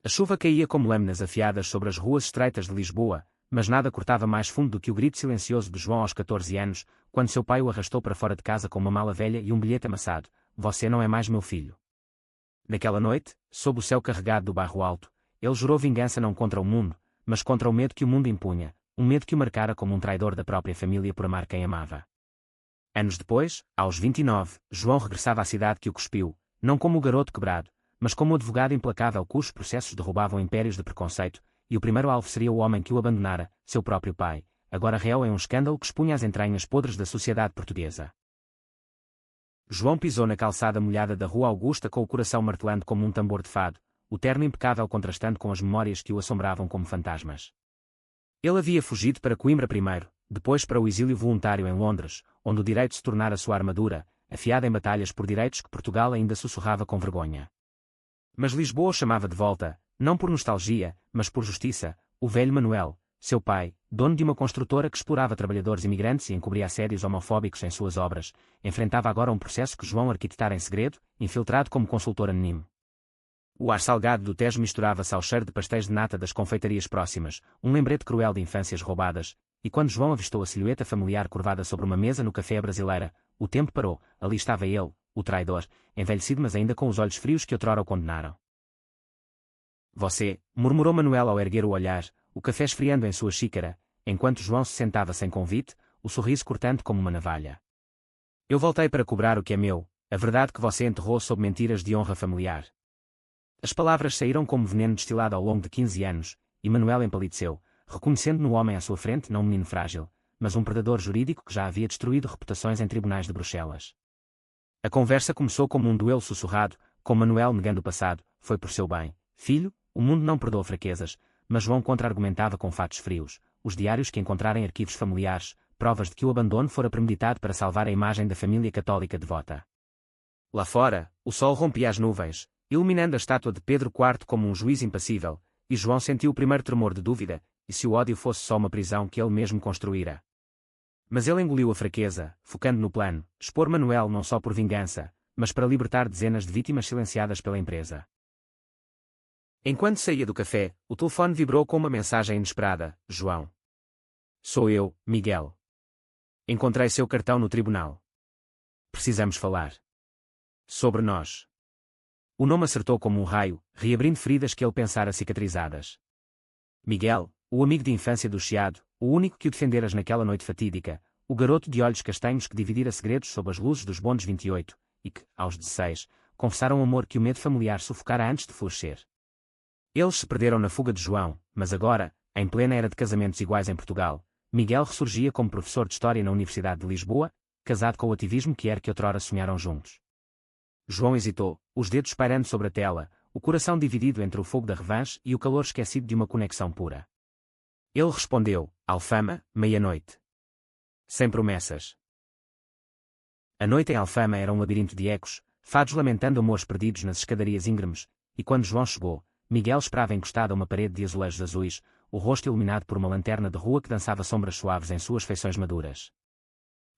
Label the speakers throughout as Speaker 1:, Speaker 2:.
Speaker 1: A chuva caía como lâminas afiadas sobre as ruas estreitas de Lisboa, mas nada cortava mais fundo do que o grito silencioso de João aos 14 anos, quando seu pai o arrastou para fora de casa com uma mala velha e um bilhete amassado: "Você não é mais meu filho." Naquela noite, sob o céu carregado do bairro alto, ele jurou vingança não contra o mundo, mas contra o medo que o mundo impunha, um medo que o marcara como um traidor da própria família por amar quem amava. Anos depois, aos 29, João regressava à cidade que o cuspiu, não como o garoto quebrado, mas como o advogado implacável cujos processos derrubavam impérios de preconceito, e o primeiro alvo seria o homem que o abandonara, seu próprio pai, agora réu em um escândalo que expunha as entranhas podres da sociedade portuguesa. João pisou na calçada molhada da Rua Augusta com o coração martelando como um tambor de fado, o terno impecável contrastando com as memórias que o assombravam como fantasmas. Ele havia fugido para Coimbra primeiro, depois para o exílio voluntário em Londres, onde o direito se tornara sua armadura, afiada em batalhas por direitos que Portugal ainda sussurrava com vergonha. Mas Lisboa o chamava de volta, não por nostalgia, mas por justiça. O velho Manuel, seu pai, dono de uma construtora que explorava trabalhadores imigrantes e encobria assédios homofóbicos em suas obras, enfrentava agora um processo que João arquitetara em segredo, infiltrado como consultor anónimo. O ar salgado do Tejo misturava-se ao cheiro de pastéis de nata das confeitarias próximas, um lembrete cruel de infâncias roubadas, e quando João avistou a silhueta familiar curvada sobre uma mesa no café Brasileira, o tempo parou. Ali estava ele, o traidor, envelhecido mas ainda com os olhos frios que outrora o condenaram. "Você", murmurou Manuel ao erguer o olhar, o café esfriando em sua xícara, enquanto João se sentava sem convite, o sorriso cortante como uma navalha. "Eu voltei para cobrar o que é meu, a verdade que você enterrou sob mentiras de honra familiar." As palavras saíram como veneno destilado ao longo de 15 anos, e Manuel empalideceu, reconhecendo no homem à sua frente não um menino frágil, mas um predador jurídico que já havia destruído reputações em tribunais de Bruxelas. A conversa começou como um duelo sussurrado, com Manuel negando o passado: "Foi por seu bem, filho, o mundo não perdoa fraquezas", mas João contra-argumentava com fatos frios, os diários que encontrara em arquivos familiares, provas de que o abandono fora premeditado para salvar a imagem da família católica devota. Lá fora, o sol rompia as nuvens, iluminando a estátua de Pedro IV como um juiz impassível, e João sentiu o primeiro tremor de dúvida: e se o ódio fosse só uma prisão que ele mesmo construíra? Mas ele engoliu a fraqueza, focando no plano: expor Manuel não só por vingança, mas para libertar dezenas de vítimas silenciadas pela empresa. Enquanto saía do café, o telefone vibrou com uma mensagem inesperada: "João. Sou eu, Miguel. Encontrei seu cartão no tribunal. Precisamos falar. Sobre nós." O nome acertou como um raio, reabrindo feridas que ele pensara cicatrizadas. Miguel, o amigo de infância do Chiado, o único que o defenderas naquela noite fatídica, o garoto de olhos castanhos que dividira segredos sob as luzes dos bondes 28, e que, aos 16, confessaram um amor que o medo familiar sufocara antes de florescer. Eles se perderam na fuga de João, mas agora, em plena era de casamentos iguais em Portugal, Miguel ressurgia como professor de História na Universidade de Lisboa, casado com o ativismo que era que outrora sonharam juntos. João hesitou, os dedos pairando sobre a tela, o coração dividido entre o fogo da revanche e o calor esquecido de uma conexão pura. Ele respondeu: "Alfama, meia-noite." Sem promessas. A noite em Alfama era um labirinto de ecos, fados lamentando amores perdidos nas escadarias íngremes, e quando João chegou, Miguel esperava encostado a uma parede de azulejos azuis, o rosto iluminado por uma lanterna de rua que dançava sombras suaves em suas feições maduras.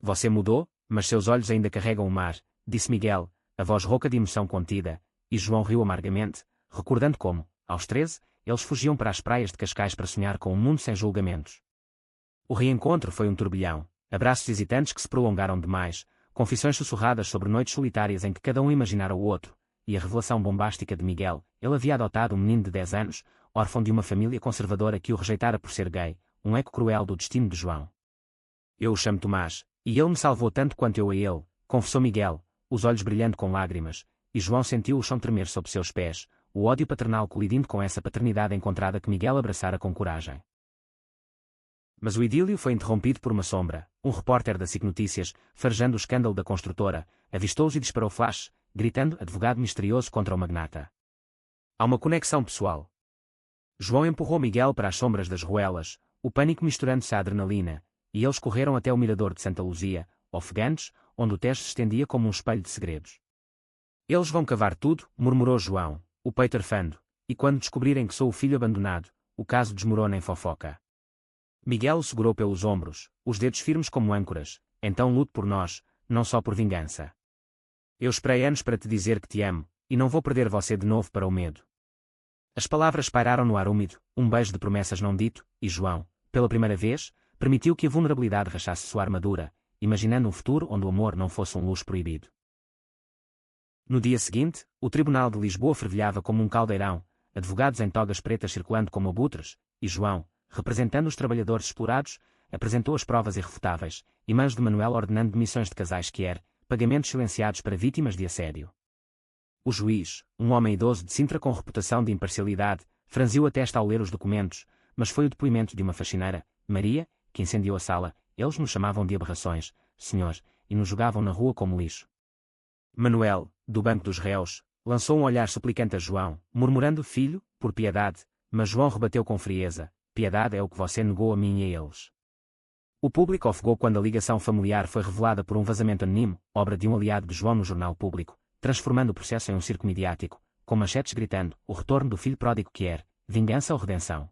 Speaker 1: "Você mudou, mas seus olhos ainda carregam o mar", disse Miguel, a voz rouca de emoção contida, e João riu amargamente, recordando como, aos 13, eles fugiam para as praias de Cascais para sonhar com um mundo sem julgamentos. O reencontro foi um turbilhão, abraços hesitantes que se prolongaram demais, confissões sussurradas sobre noites solitárias em que cada um imaginara o outro, e a revelação bombástica de Miguel: ele havia adotado um menino de 10 anos, órfão de uma família conservadora que o rejeitara por ser gay, um eco cruel do destino de João. "Eu o chamo Tomás, e ele me salvou tanto quanto eu a ele", confessou Miguel, os olhos brilhando com lágrimas, e João sentiu o chão tremer sob seus pés, o ódio paternal colidindo com essa paternidade encontrada que Miguel abraçara com coragem. Mas o idílio foi interrompido por uma sombra. Um repórter da SIC Notícias, farejando o escândalo da construtora, avistou-os e disparou flash, gritando: "Advogado misterioso contra o magnata." Há uma conexão pessoal. João empurrou Miguel para as sombras das ruelas, o pânico misturando-se à adrenalina, e eles correram até o mirador de Santa Luzia, ofegantes, onde o Tejo se estendia como um espelho de segredos. "Eles vão cavar tudo", murmurou João, o peito arfando, "e quando descobrirem que sou o filho abandonado, o caso desmorona em fofoca." Miguel o segurou pelos ombros, os dedos firmes como âncoras: "Então lute por nós, não só por vingança. Eu esperei anos para te dizer que te amo, e não vou perder você de novo para o medo." As palavras pairaram no ar úmido, um beijo de promessas não dito, e João, pela primeira vez, permitiu que a vulnerabilidade rachasse sua armadura, imaginando um futuro onde o amor não fosse um luxo proibido. No dia seguinte, o Tribunal de Lisboa fervilhava como um caldeirão, advogados em togas pretas circulando como abutres, e João, representando os trabalhadores explorados, apresentou as provas irrefutáveis, e mãos de Manuel ordenando demissões de casais pagamentos silenciados para vítimas de assédio. O juiz, um homem idoso de Sintra com reputação de imparcialidade, franziu a testa ao ler os documentos, mas foi o depoimento de uma faxineira, Maria, que incendiou a sala. Eles nos chamavam de aberrações, senhor, e nos jogavam na rua como lixo. Manuel, do banco dos réus, lançou um olhar suplicante a João, murmurando: filho, por piedade, mas João rebateu com frieza: piedade é o que você negou a mim e a eles. O público ofegou quando a ligação familiar foi revelada por um vazamento anónimo, obra de um aliado de João no jornal público, transformando o processo em um circo midiático, com manchetes gritando: o retorno do filho pródigo quer, vingança ou redenção.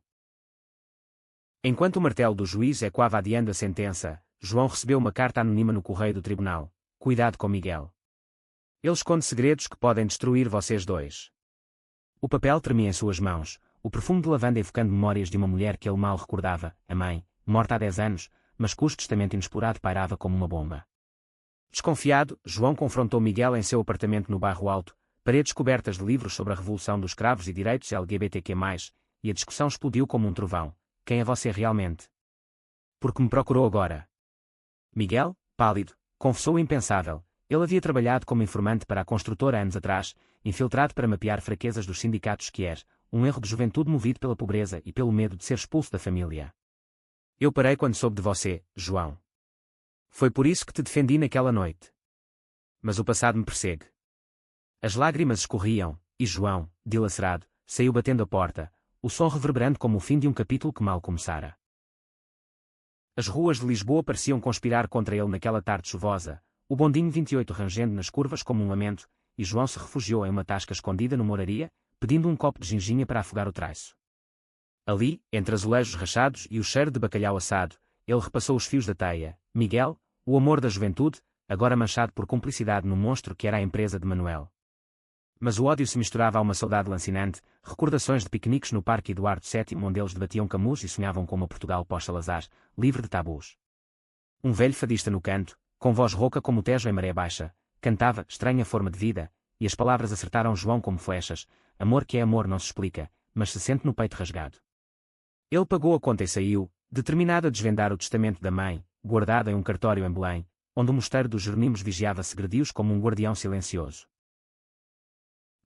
Speaker 1: Enquanto o martelo do juiz ecoava adiando a sentença, João recebeu uma carta anônima no correio do tribunal: cuidado com Miguel. Ele esconde segredos que podem destruir vocês dois. O papel tremia em suas mãos, o perfume de lavanda evocando memórias de uma mulher que ele mal recordava, a mãe, morta há 10 anos, mas cujo testamento inesperado pairava como uma bomba. Desconfiado, João confrontou Miguel em seu apartamento no Bairro Alto, paredes cobertas de livros sobre a Revolução dos Cravos e direitos LGBTQ+, e a discussão explodiu como um trovão: quem é você realmente? Por que me procurou agora? Miguel, pálido, confessou o impensável: ele havia trabalhado como informante para a construtora anos atrás, infiltrado para mapear fraquezas dos sindicatos um erro de juventude movido pela pobreza e pelo medo de ser expulso da família. Eu parei quando soube de você, João. Foi por isso que te defendi naquela noite. Mas o passado me persegue. As lágrimas escorriam, e João, dilacerado, saiu batendo a porta, o som reverberando como o fim de um capítulo que mal começara. As ruas de Lisboa pareciam conspirar contra ele naquela tarde chuvosa, o bondinho 28 rangendo nas curvas como um lamento, e João se refugiou em uma tasca escondida numa oraria, pedindo um copo de ginginha para afogar o traiço. Ali, entre azulejos rachados e o cheiro de bacalhau assado, ele repassou os fios da teia: Miguel, o amor da juventude, agora manchado por cumplicidade no monstro que era a empresa de Manuel. Mas o ódio se misturava a uma saudade lancinante, recordações de piqueniques no Parque Eduardo VII onde eles debatiam Camus e sonhavam com uma Portugal pós-Salazar, livre de tabus. Um velho fadista no canto, com voz rouca como o Tejo em maré baixa, cantava Estranha Forma de Vida, e as palavras acertaram João como flechas: amor que é amor não se explica, mas se sente no peito rasgado. Ele pagou a conta e saiu, determinado a desvendar o testamento da mãe, guardado em um cartório em Belém, onde o mosteiro dos Jerónimos vigiava segredos como um guardião silencioso.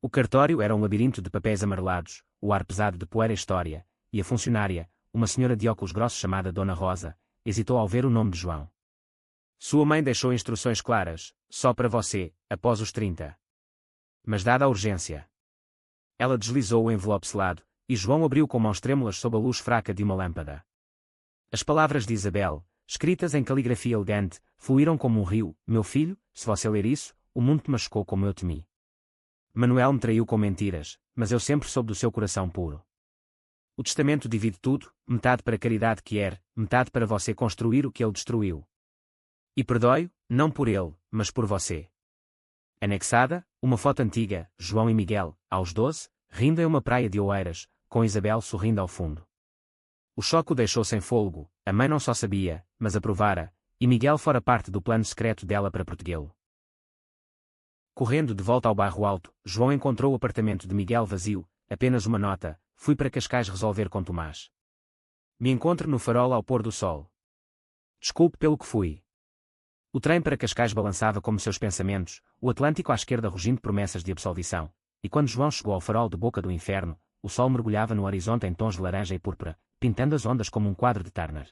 Speaker 1: O cartório era um labirinto de papéis amarelados, o ar pesado de poeira e história, e a funcionária, uma senhora de óculos grossos chamada Dona Rosa, hesitou ao ver o nome de João. Sua mãe deixou instruções claras: só para você, após os 30. Mas dada a urgência. Ela deslizou o envelope selado, e João abriu com mãos trêmulas sob a luz fraca de uma lâmpada. As palavras de Isabel, escritas em caligrafia elegante, fluíram como um rio: meu filho, se você ler isso, o mundo te machucou como eu temi. Manuel me traiu com mentiras, mas eu sempre soube do seu coração puro. O testamento divide tudo, metade para a caridade metade para você construir o que ele destruiu. E perdoe-o, não por ele, mas por você. Anexada, uma foto antiga, João e Miguel, aos 12, rindo em uma praia de Oeiras, com Isabel sorrindo ao fundo. O choque o deixou sem fôlego, a mãe não só sabia, mas aprovara, e Miguel fora parte do plano secreto dela para protegê-lo. Correndo de volta ao Bairro Alto, João encontrou o apartamento de Miguel vazio, apenas uma nota: fui para Cascais resolver com Tomás. Me encontro no farol ao pôr do sol. Desculpe pelo que fui. O trem para Cascais balançava como seus pensamentos, o Atlântico à esquerda rugindo promessas de absolvição, e quando João chegou ao farol de Boca do Inferno, o sol mergulhava no horizonte em tons de laranja e púrpura, pintando as ondas como um quadro de Turner.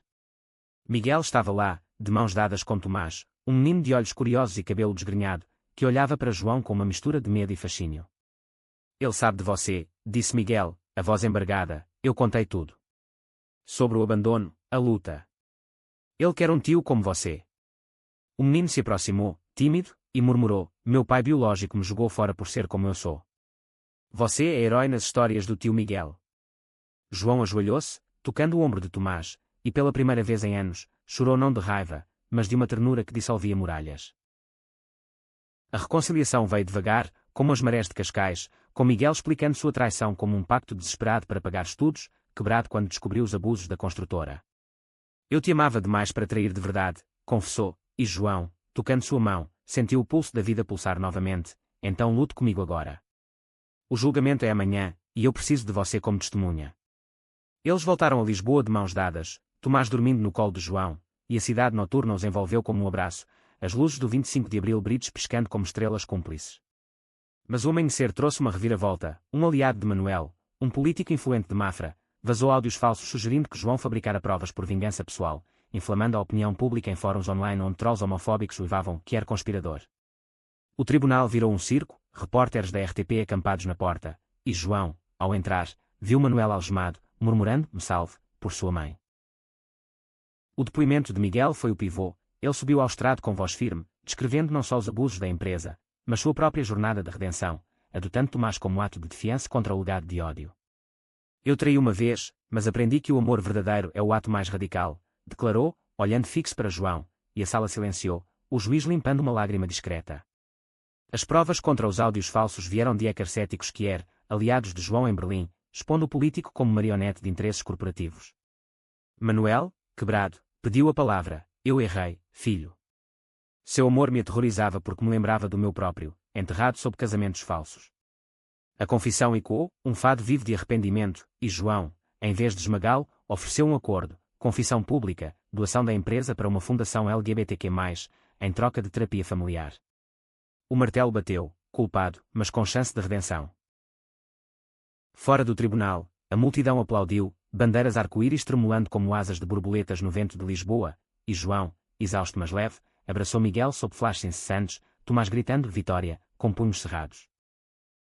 Speaker 1: Miguel estava lá, de mãos dadas com Tomás, um menino de olhos curiosos e cabelo desgrenhado, que olhava para João com uma mistura de medo e fascínio. Ele sabe de você, disse Miguel, a voz embargada: eu contei tudo. Sobre o abandono, a luta. Ele quer um tio como você. O menino se aproximou, tímido, e murmurou: meu pai biológico me jogou fora por ser como eu sou. Você é herói nas histórias do tio Miguel. João ajoelhou-se, tocando o ombro de Tomás, e pela primeira vez em anos, chorou não de raiva, mas de uma ternura que dissolvia muralhas. A reconciliação veio devagar, como as marés de Cascais, com Miguel explicando sua traição como um pacto desesperado para pagar estudos, quebrado quando descobriu os abusos da construtora. Eu te amava demais para trair de verdade, confessou, e João, tocando sua mão, sentiu o pulso da vida pulsar novamente. Então lute comigo agora. O julgamento é amanhã, e eu preciso de você como testemunha. Eles voltaram a Lisboa de mãos dadas, Tomás dormindo no colo de João, e a cidade noturna os envolveu como um abraço, as luzes do 25 de abril brilhos piscando como estrelas cúmplices. Mas o amanhecer trouxe uma reviravolta, um aliado de Manuel, um político influente de Mafra, vazou áudios falsos sugerindo que João fabricara provas por vingança pessoal, inflamando a opinião pública em fóruns online onde trolls homofóbicos uivavam que era conspirador. O tribunal virou um circo, repórteres da RTP acampados na porta, e João, ao entrar, viu Manuel algemado, murmurando, me salve, por sua mãe. O depoimento de Miguel foi o pivô, ele subiu ao estrado com voz firme, descrevendo não só os abusos da empresa, mas sua própria jornada de redenção, adotando Tomás como ato de defesa contra o legado de ódio. Eu traí uma vez, mas aprendi que o amor verdadeiro é o ato mais radical, declarou, olhando fixo para João, e a sala silenciou, o juiz limpando uma lágrima discreta. As provas contra os áudios falsos vieram de hackers céticos aliados de João em Berlim, expondo o político como marionete de interesses corporativos. Manuel, quebrado, pediu a palavra, eu errei, filho. Seu amor me aterrorizava porque me lembrava do meu próprio, enterrado sob casamentos falsos. A confissão ecoou, um fado vivo de arrependimento, e João, em vez de esmagá-lo, ofereceu um acordo, confissão pública, doação da empresa para uma fundação LGBTQ+, em troca de terapia familiar. O martelo bateu, culpado, mas com chance de redenção. Fora do tribunal, a multidão aplaudiu, bandeiras arco-íris tremulando como asas de borboletas no vento de Lisboa, e João, exausto mas leve, abraçou Miguel sob flashes incessantes, Tomás gritando vitória, com punhos cerrados.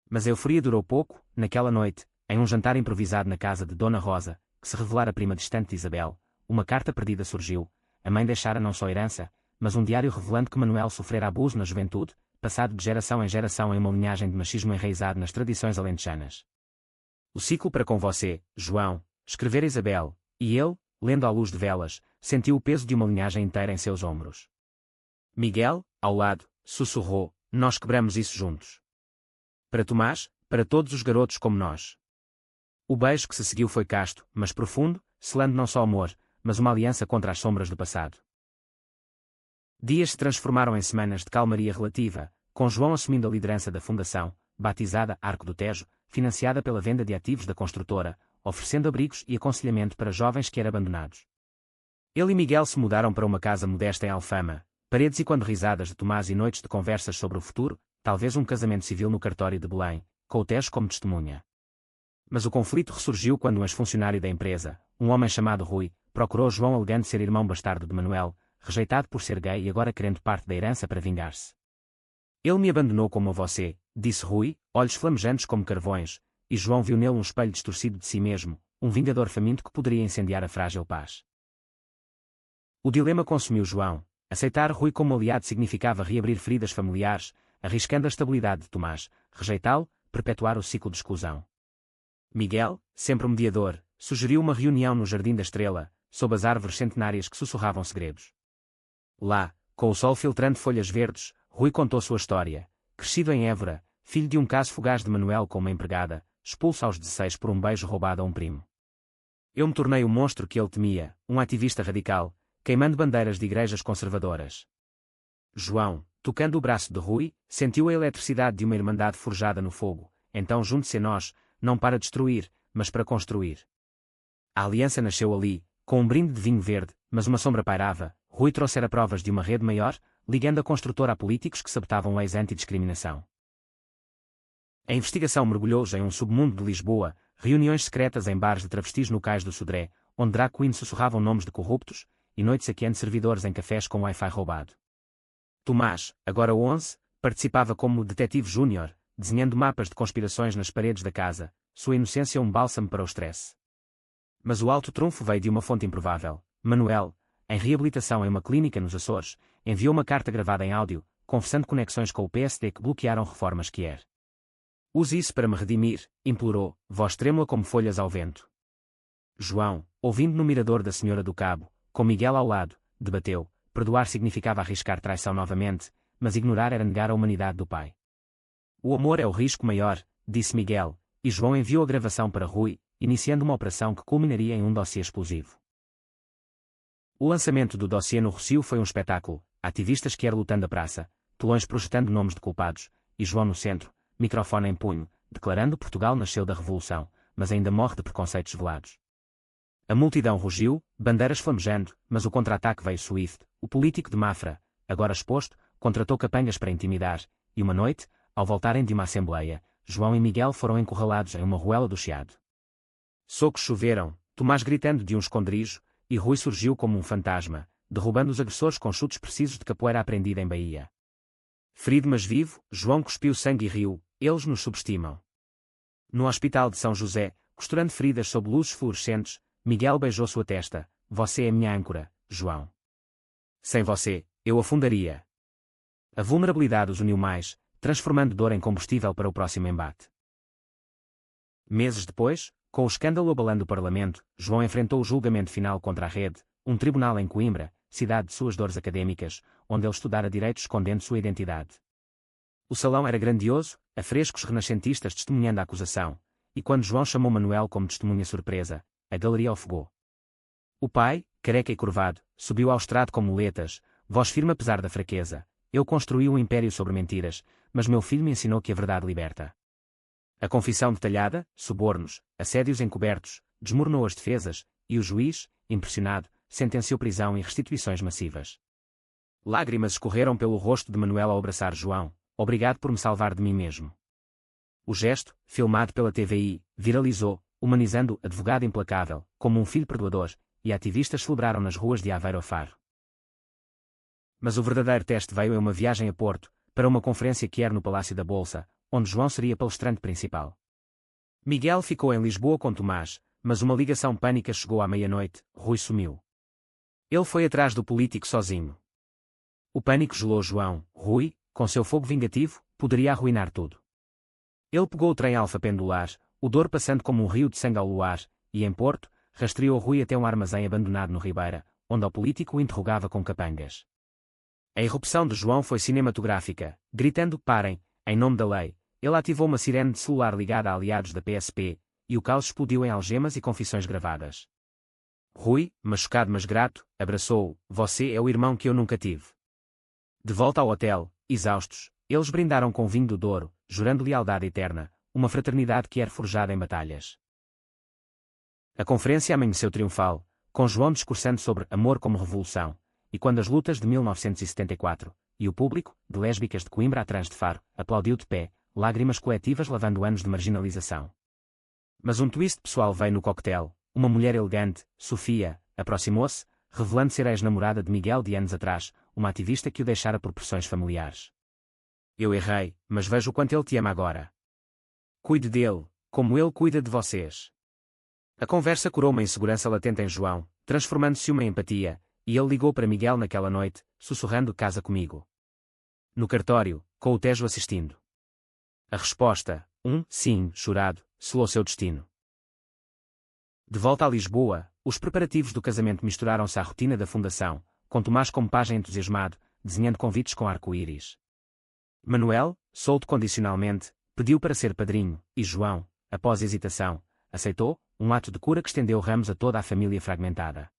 Speaker 1: Mas a euforia durou pouco, naquela noite, em um jantar improvisado na casa de Dona Rosa, que se revelara prima distante de Isabel, uma carta perdida surgiu, a mãe deixara não só herança, mas um diário revelando que Manuel sofrera abuso na juventude, passado de geração em uma linhagem de machismo enraizado nas tradições alentejanas. O ciclo para com você, João, escrevera Isabel, e ele, lendo à luz de velas, sentiu o peso de uma linhagem inteira em seus ombros. Miguel, ao lado, sussurrou, nós quebramos isso juntos. Para Tomás, para todos os garotos como nós. O beijo que se seguiu foi casto, mas profundo, selando não só amor, mas uma aliança contra as sombras do passado. Dias se transformaram em semanas de calmaria relativa, com João assumindo a liderança da fundação, batizada Arco do Tejo, financiada pela venda de ativos da construtora, oferecendo abrigos e aconselhamento para jovens que eram abandonados. Ele e Miguel se mudaram para uma casa modesta em Alfama, paredes e quando risadas de Tomás e noites de conversas sobre o futuro, talvez um casamento civil no cartório de Belém, com o Tejo como testemunha. Mas o conflito ressurgiu quando um ex-funcionário da empresa, um homem chamado Rui, procurou João alegando ser irmão bastardo de Manuel, rejeitado por ser gay e agora querendo parte da herança para vingar-se. Ele me abandonou como a você, disse Rui, olhos flamejantes como carvões, e João viu nele um espelho distorcido de si mesmo, um vingador faminto que poderia incendiar a frágil paz. O dilema consumiu João. Aceitar Rui como aliado significava reabrir feridas familiares, arriscando a estabilidade de Tomás, rejeitá-lo, perpetuar o ciclo de exclusão. Miguel, sempre o mediador, sugeriu uma reunião no Jardim da Estrela, sob as árvores centenárias que sussurravam segredos. Lá, com o sol filtrando folhas verdes, Rui contou sua história. Crescido em Évora, filho de um caso fugaz de Manuel com uma empregada, expulso aos 16 por um beijo roubado a um primo. Eu me tornei o monstro que ele temia, um ativista radical, queimando bandeiras de igrejas conservadoras. João, tocando o braço de Rui, sentiu a eletricidade de uma irmandade forjada no fogo. Então junte-se a nós, não para destruir, mas para construir. A aliança nasceu ali, com um brinde de vinho verde, mas uma sombra pairava. Rui trouxera provas de uma rede maior, ligando a construtora a políticos que sabotavam leis antidiscriminação. A investigação mergulhou-se em um submundo de Lisboa, reuniões secretas em bares de travestis no cais do Sodré, onde drag queens sussurravam nomes de corruptos, e noites saqueando servidores em cafés com Wi-Fi roubado. Tomás, agora 11, participava como detetive júnior, desenhando mapas de conspirações nas paredes da casa, sua inocência um bálsamo para o stress. Mas o alto trunfo veio de uma fonte improvável. Manuel, em reabilitação em uma clínica nos Açores, enviou uma carta gravada em áudio, confessando conexões com o PSD que bloquearam reformas que er. Use isso para me redimir, implorou, voz trêmula como folhas ao vento. João, ouvindo no mirador da Senhora do Cabo, com Miguel ao lado, debateu, perdoar significava arriscar traição novamente, mas ignorar era negar a humanidade do pai. O amor é o risco maior, disse Miguel, e João enviou a gravação para Rui, iniciando uma operação que culminaria em um dossiê explosivo. O lançamento do dossiê no Rossio foi um espetáculo, ativistas que lutando a praça, telões projetando nomes de culpados, e João no centro, microfone em punho, declarando Portugal nasceu da Revolução, mas ainda morre de preconceitos velados. A multidão rugiu, bandeiras flamejando, mas o contra-ataque veio swift. O político de Mafra, agora exposto, contratou capangas para intimidar, e uma noite, ao voltarem de uma assembleia, João e Miguel foram encurralados em uma ruela do Chiado. Socos choveram, Tomás gritando de um esconderijo, e Rui surgiu como um fantasma, derrubando os agressores com chutes precisos de capoeira aprendida em Bahia. Ferido mas vivo, João cuspiu sangue e riu, eles nos subestimam. No hospital de São José, costurando feridas sob luzes fluorescentes, Miguel beijou sua testa. Você é minha âncora, João. Sem você, eu afundaria. A vulnerabilidade os uniu mais, transformando dor em combustível para o próximo embate. Meses depois, com o escândalo abalando o Parlamento, João enfrentou o julgamento final contra a Rede, um tribunal em Coimbra, cidade de suas dores académicas, onde ele estudara direito escondendo sua identidade. O salão era grandioso, afrescos renascentistas testemunhando a acusação, e quando João chamou Manuel como testemunha surpresa, a galeria ofegou. O pai, careca e curvado, subiu ao estrado com muletas, voz firme apesar da fraqueza. Eu construí um império sobre mentiras, mas meu filho me ensinou que a verdade liberta. A confissão detalhada, subornos, assédios encobertos, desmoronou as defesas, e o juiz, impressionado, sentenciou prisão e restituições massivas. Lágrimas escorreram pelo rosto de Manuel ao abraçar João. Obrigado por me salvar de mim mesmo. O gesto, filmado pela TVI, viralizou, humanizando o advogado implacável, como um filho perdoador, e ativistas celebraram nas ruas de Aveiro a Faro. Mas o verdadeiro teste veio em uma viagem a Porto, para uma conferência que era no Palácio da Bolsa, onde João seria palestrante principal. Miguel ficou em Lisboa com Tomás, mas uma ligação pânica chegou à meia-noite, Rui sumiu. Ele foi atrás do político sozinho. O pânico gelou João. Rui, com seu fogo vingativo, poderia arruinar tudo. Ele pegou o trem alfa pendular, o Douro passando como um rio de sangue ao luar, e em Porto, rastreou Rui até um armazém abandonado no Ribeira, onde o político o interrogava com capangas. A irrupção de João foi cinematográfica, gritando parem, em nome da lei. Ele ativou uma sirene de celular ligada a aliados da PSP, e o caos explodiu em algemas e confissões gravadas. Rui, machucado mas grato, abraçou-o. Você é o irmão que eu nunca tive. De volta ao hotel, exaustos, eles brindaram com vinho do Douro, jurando lealdade eterna, uma fraternidade que era forjada em batalhas. A conferência amanheceu triunfal, com João discursando sobre amor como revolução, e quando as lutas de 1974, e o público, de lésbicas de Coimbra a trans de Faro, aplaudiu de pé, lágrimas coletivas lavando anos de marginalização. Mas um twist pessoal veio no coquetel. Uma mulher elegante, Sofia, aproximou-se, revelando ser a ex-namorada de Miguel de anos atrás, uma ativista que o deixara por pressões familiares. Eu errei, mas vejo o quanto ele te ama agora. Cuide dele, como ele cuida de vocês. A conversa curou uma insegurança latente em João, transformando-se uma empatia, e ele ligou para Miguel naquela noite, sussurrando casa comigo. No cartório, com o Tejo assistindo. A resposta, sim, chorado, selou seu destino. De volta a Lisboa, os preparativos do casamento misturaram-se à rotina da fundação, com Tomás como pajem entusiasmado, desenhando convites com arco-íris. Manuel, solto condicionalmente, pediu para ser padrinho, e João, após hesitação, aceitou, um ato de cura que estendeu ramos a toda a família fragmentada.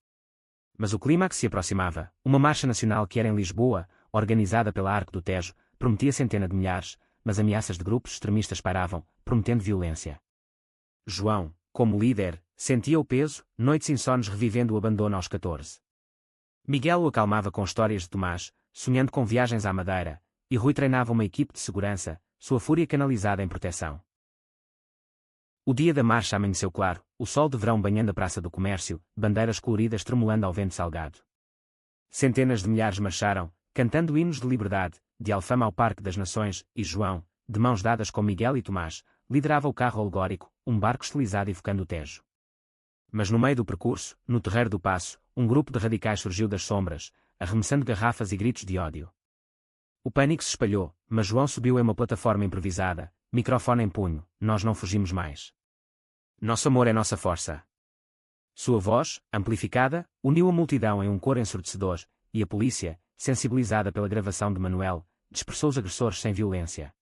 Speaker 1: Mas o clímax se aproximava. Uma marcha nacional que era em Lisboa, organizada pela Arco do Tejo, prometia centena de milhares, mas ameaças de grupos extremistas pairavam, prometendo violência. João, como líder, sentia o peso, noites insones revivendo o abandono aos 14. Miguel o acalmava com histórias de Tomás, sonhando com viagens à Madeira, e Rui treinava uma equipe de segurança, sua fúria canalizada em proteção. O dia da marcha amanheceu claro, o sol de verão banhando a Praça do Comércio, bandeiras coloridas tremulando ao vento salgado. Centenas de milhares marcharam, cantando hinos de liberdade, de Alfama ao Parque das Nações, e João, de mãos dadas com Miguel e Tomás, liderava o carro alegórico, um barco estilizado evocando o Tejo. Mas no meio do percurso, no terreiro do Paço, um grupo de radicais surgiu das sombras, arremessando garrafas e gritos de ódio. O pânico se espalhou, mas João subiu em uma plataforma improvisada, microfone em punho. Nós não fugimos mais. Nosso amor é nossa força. Sua voz, amplificada, uniu a multidão em um coro ensurdecedor, e a polícia, sensibilizada pela gravação de Manuel, dispersou os agressores sem violência.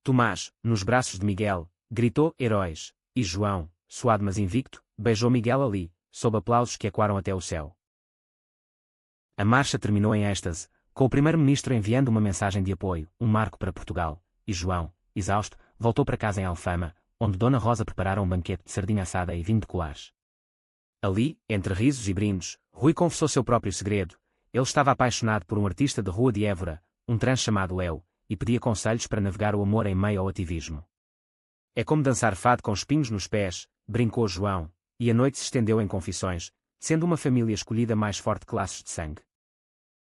Speaker 1: Tomás, nos braços de Miguel, gritou heróis, e João, suado mas invicto, beijou Miguel ali, sob aplausos que ecoaram até o céu. A marcha terminou em êxtase, com o primeiro-ministro enviando uma mensagem de apoio, um marco para Portugal, e João, exausto, voltou para casa em Alfama, onde Dona Rosa preparara um banquete de sardinha assada e vinho de colares. Ali, entre risos e brindes, Rui confessou seu próprio segredo. Ele estava apaixonado por um artista de rua de Évora, um trans chamado Léo, e pedia conselhos para navegar o amor em meio ao ativismo. É como dançar fado com espinhos nos pés, brincou João, e a noite se estendeu em confissões, sendo uma família escolhida mais forte que laços de sangue.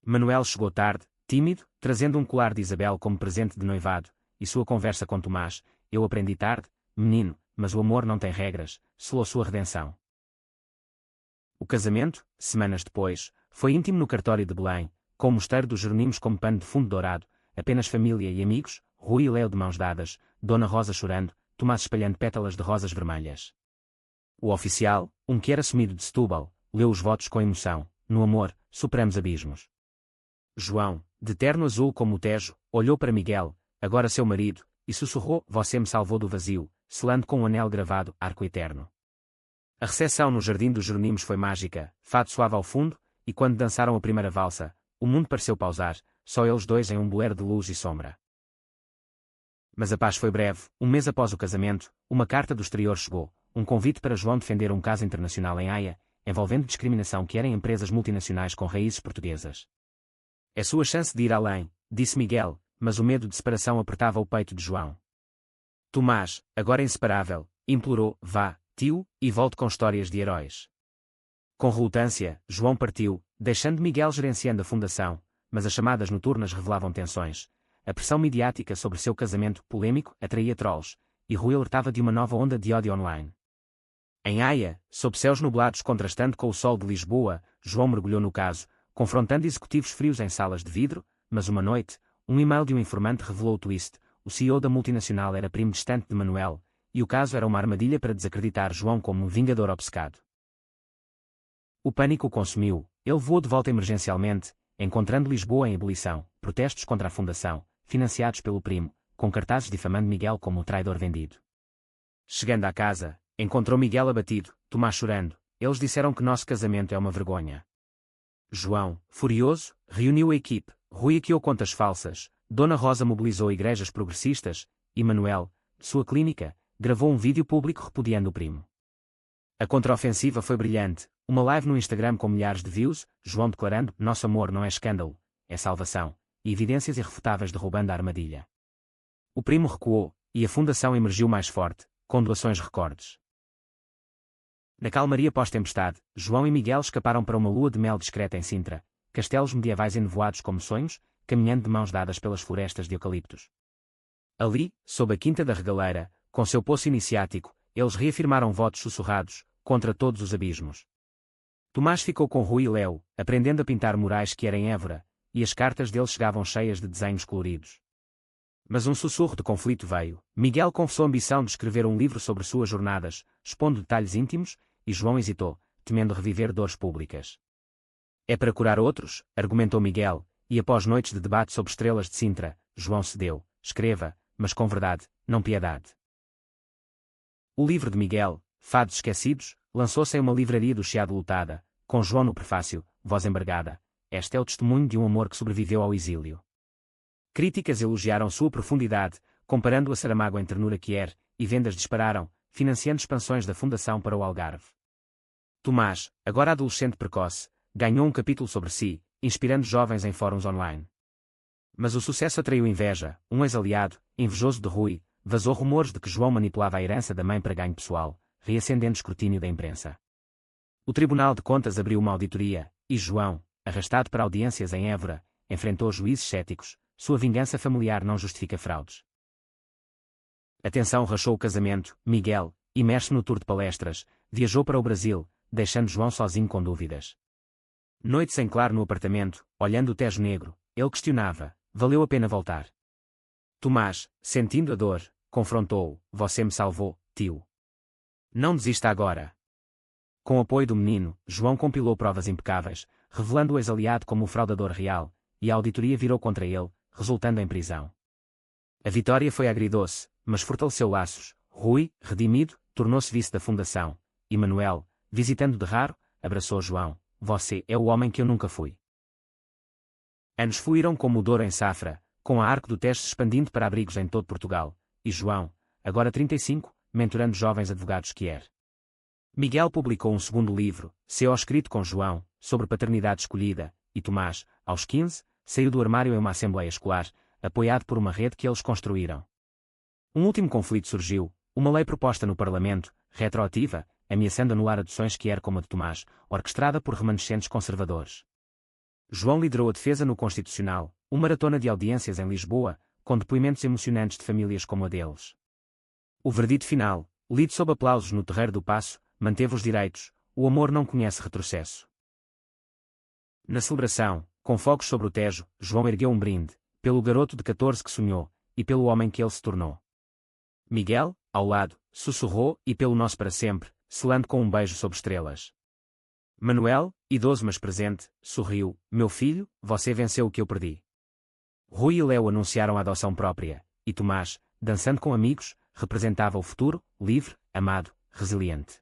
Speaker 1: Manuel chegou tarde, tímido, trazendo um colar de Isabel como presente de noivado, e sua conversa com Tomás: eu aprendi tarde, menino, mas o amor não tem regras, selou sua redenção. O casamento, semanas depois, foi íntimo no cartório de Belém, com o mosteiro dos Jerónimos como pano de fundo dourado, apenas família e amigos, Rui e Léo de mãos dadas, Dona Rosa chorando, Tomás espalhando pétalas de rosas vermelhas. O oficial, um que era sumido de Setúbal, leu os votos com emoção: no amor, superamos abismos. João, de terno azul como o Tejo, olhou para Miguel, agora seu marido, e sussurrou: você me salvou do vazio, selando com um anel gravado, arco eterno. A recepção no Jardim dos Jerónimos foi mágica, fado suave ao fundo, e quando dançaram a primeira valsa, o mundo pareceu pausar, só eles dois em um bueiro de luz e sombra. Mas a paz foi breve. Um mês após o casamento, uma carta do exterior chegou, um convite para João defender um caso internacional em Haia, envolvendo discriminação que era em empresas multinacionais com raízes portuguesas. É sua chance de ir além, disse Miguel, mas o medo de separação apertava o peito de João. Tomás, agora inseparável, implorou: vá, tio, e volte com histórias de heróis. Com relutância, João partiu, deixando Miguel gerenciando a fundação, mas as chamadas noturnas revelavam tensões. A pressão midiática sobre seu casamento polêmico atraía trolls, e Rui alertava de uma nova onda de ódio online. Em Haia, sob céus nublados contrastando com o sol de Lisboa, João mergulhou no caso, confrontando executivos frios em salas de vidro, mas uma noite, um e-mail de um informante revelou o twist: o CEO da multinacional era primo distante de Manuel, e o caso era uma armadilha para desacreditar João como um vingador obcecado. O pânico o consumiu, ele voou de volta emergencialmente, encontrando Lisboa em ebulição, protestos contra a fundação, financiados pelo primo, com cartazes difamando Miguel como o traidor vendido. Chegando à casa, encontrou Miguel abatido, Tomás chorando. Eles disseram que nosso casamento é uma vergonha. João, furioso, reuniu a equipe, Rui hackeou contas falsas, Dona Rosa mobilizou igrejas progressistas, e Manuel, de sua clínica, gravou um vídeo público repudiando o primo. A contraofensiva foi brilhante, uma live no Instagram com milhares de views, João declarando: nosso amor não é escândalo, é salvação, e evidências irrefutáveis derrubando a armadilha. O primo recuou, e a fundação emergiu mais forte, com doações recordes. Na calmaria pós-tempestade, João e Miguel escaparam para uma lua de mel discreta em Sintra, castelos medievais enevoados como sonhos, caminhando de mãos dadas pelas florestas de eucaliptos. Ali, sob a Quinta da Regaleira, com seu poço iniciático, eles reafirmaram votos sussurrados, contra todos os abismos. Tomás ficou com Rui e Léo, aprendendo a pintar murais que era em Évora, e as cartas deles chegavam cheias de desenhos coloridos. Mas um sussurro de conflito veio. Miguel confessou a ambição de escrever um livro sobre suas jornadas, expondo detalhes íntimos, e João hesitou, temendo reviver dores públicas. É para curar outros, argumentou Miguel, e após noites de debate sobre estrelas de Sintra, João cedeu: escreva, mas com verdade, não piedade. O livro de Miguel, Fados Esquecidos, lançou-se em uma livraria do Chiado lotada, com João no prefácio, voz embargada: este é o testemunho de um amor que sobreviveu ao exílio. Críticas elogiaram sua profundidade, comparando a Saramago em ternura que era, e vendas dispararam, financiando expansões da Fundação para o Algarve. Tomás, agora adolescente precoce, ganhou um capítulo sobre si, inspirando jovens em fóruns online. Mas o sucesso atraiu inveja. Um ex-aliado, invejoso de Rui, vazou rumores de que João manipulava a herança da mãe para ganho pessoal, reacendendo o escrutínio da imprensa. O Tribunal de Contas abriu uma auditoria, e João, arrastado para audiências em Évora, enfrentou juízes céticos. Sua vingança familiar não justifica fraudes. A tensão rachou o casamento. Miguel, imerso no tour de palestras, viajou para o Brasil, deixando João sozinho com dúvidas. Noites em claro no apartamento, olhando o Tejo Negro, ele questionava: valeu a pena voltar? Tomás, sentindo a dor, confrontou-o: você me salvou, tio. Não desista agora. Com o apoio do menino, João compilou provas impecáveis, revelando o ex-aliado como o fraudador real, e a auditoria virou contra ele, resultando em prisão. A vitória foi agridoce, mas fortaleceu laços. Rui, redimido, tornou-se vice da fundação, e Manuel, visitando de raro, abraçou João. Você é o homem que eu nunca fui. Anos fluíram como o Douro em safra, com a Arco do Tejo se expandindo para abrigos em todo Portugal, e João, agora 35, mentorando jovens advogados que era. Miguel publicou um segundo livro, C.O. escrito com João, sobre paternidade escolhida, e Tomás, aos 15, saiu do armário em uma assembleia escolar, apoiado por uma rede que eles construíram. Um último conflito surgiu, uma lei proposta no Parlamento, retroativa, ameaçando anular adoções que era como a de Tomás, orquestrada por remanescentes conservadores. João liderou a defesa no Constitucional, uma maratona de audiências em Lisboa, com depoimentos emocionantes de famílias como a deles. O verdito final, lido sob aplausos no Terreiro do Paço, manteve os direitos, o amor não conhece retrocesso. Na celebração, com fogos sobre o Tejo, João ergueu um brinde, pelo garoto de 14 que sonhou, e pelo homem que ele se tornou. Miguel, ao lado, sussurrou, e pelo nosso para sempre, selando com um beijo sobre estrelas. Manuel, idoso mas presente, sorriu, meu filho, você venceu o que eu perdi. Rui e Léo anunciaram a adoção própria, e Tomás, dançando com amigos, representava o futuro, livre, amado, resiliente.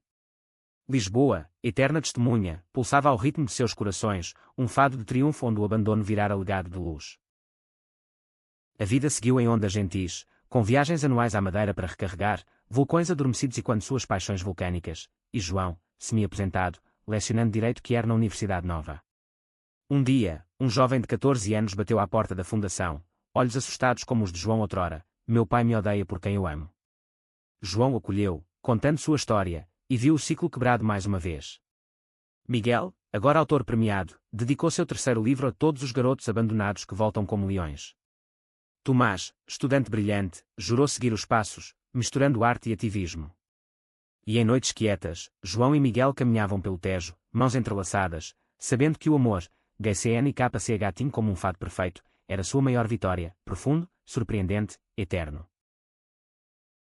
Speaker 1: Lisboa, eterna testemunha, pulsava ao ritmo de seus corações, um fado de triunfo onde o abandono virara legado de luz. A vida seguiu em ondas gentis, com viagens anuais à Madeira para recarregar, vulcões adormecidos e quando suas paixões vulcânicas, e João, semi-aposentado, lecionando direito que era na Universidade Nova. Um dia, um jovem de 14 anos bateu à porta da fundação, olhos assustados como os de João outrora, meu pai me odeia por quem eu amo. João acolheu, contando sua história, e viu o ciclo quebrado mais uma vez. Miguel, agora autor premiado, dedicou seu terceiro livro a todos os garotos abandonados que voltam como leões. Tomás, estudante brilhante, jurou seguir os passos, misturando arte e ativismo. E em noites quietas, João e Miguel caminhavam pelo Tejo, mãos entrelaçadas, sabendo que o amor, GCNKCH como um fado perfeito, era sua maior vitória, profundo, surpreendente, eterno.